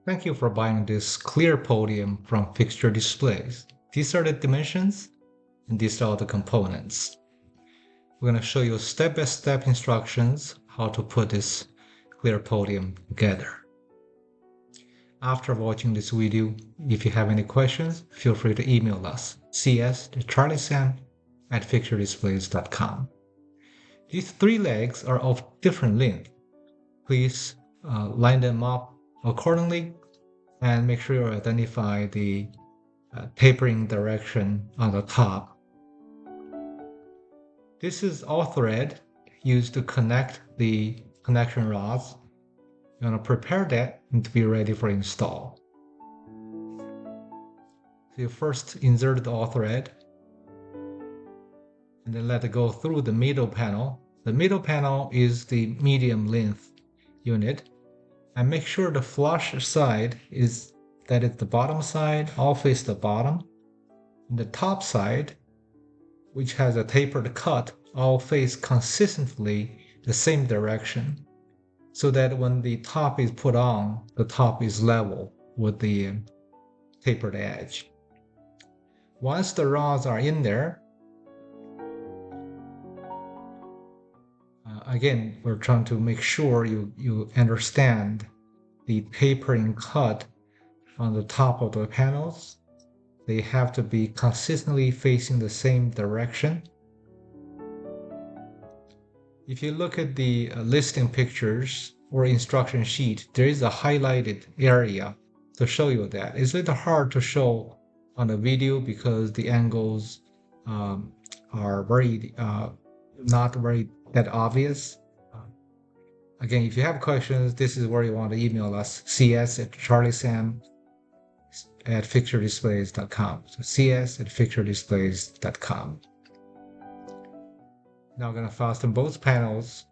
Thank you for buying this clear podium from Fixture Displays. These are the dimensions and these are the components. We're going to show you step-by-step instructions how to put this clear podium together. After watching this video, if you have any questions, feel free to email us, cs@fixturedisplays.com. These three legs are of different length. Please line them up accordingly and make sure you identify the tapering direction on the top. This is all thread used to connect the connection rods. You want to prepare that and to be ready for install. So you first insert the all thread and then let it go through the middle panel. The middle panel is the medium length unit, and make sure the flush side is the bottom side, all face the bottom. And the top side, which has a tapered cut, all face consistently the same direction, so that when the top is put on, the top is level with the tapered edge. Once the rods are in there, again, we're trying to make sure you understand the tapering cut on the top of the panels. They have to be consistently facing the same direction. If you look at the listing pictures or instruction sheet, there is a highlighted area to show you that. It's a little hard to show on the video because the angles are very not very that obvious. Again, if you have questions, this is where you want to email us, cs@fixturedisplays.com. So cs@fixturedisplays.com. Now I'm going to fasten both panels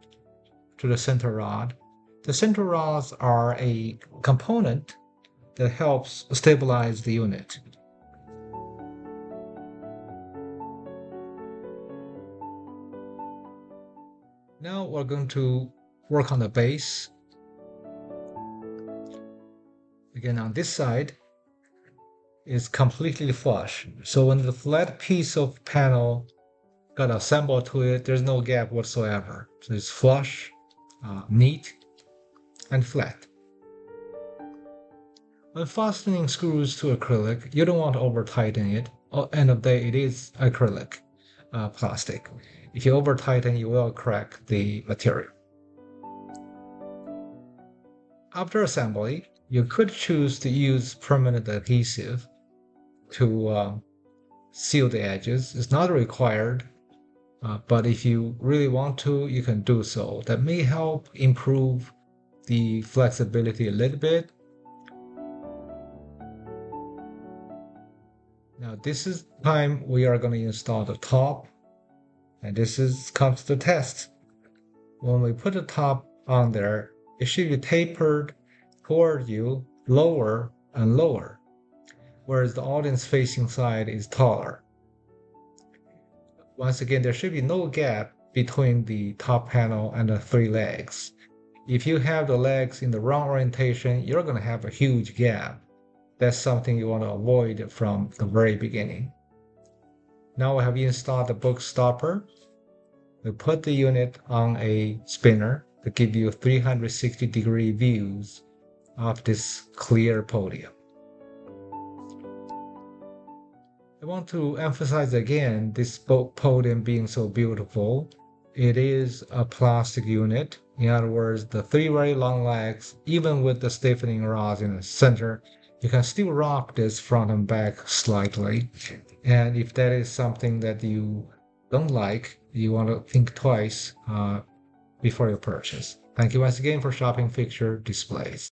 to the center rod. The center rods are a component that helps stabilize the unit. Now we're going to work on the base. Again, on this side is completely flush. So when the flat piece of panel got assembled to it, there's no gap whatsoever. So it's flush, neat, and flat. When fastening screws to acrylic, you don't want to over tighten it. At the end of the day, it is acrylic plastic. If you over tighten, you will crack the material. After assembly, you could choose to use permanent adhesive to seal the edges. It's not required, but if you really want to, you can do so. That may help improve the flexibility a little bit. Now this is the time we are going to install the top, and comes to test. When we put the top on there, it should be tapered toward you lower and lower, whereas the audience facing side is taller. Once again, there should be no gap between the top panel and the three legs. If you have the legs in the wrong orientation, you're going to have a huge gap. That's something you want to avoid from the very beginning. Now we have installed the book stopper. We put the unit on a spinner to give you 360-degree views of this clear podium. I want to emphasize again this podium being so beautiful. It is a plastic unit. In other words, the three very long legs, even with the stiffening rods in the center, you can still rock this front and back slightly. And if that is something that you don't like, you want to think twice before you purchase. Thank you once again for shopping Fixture Displays.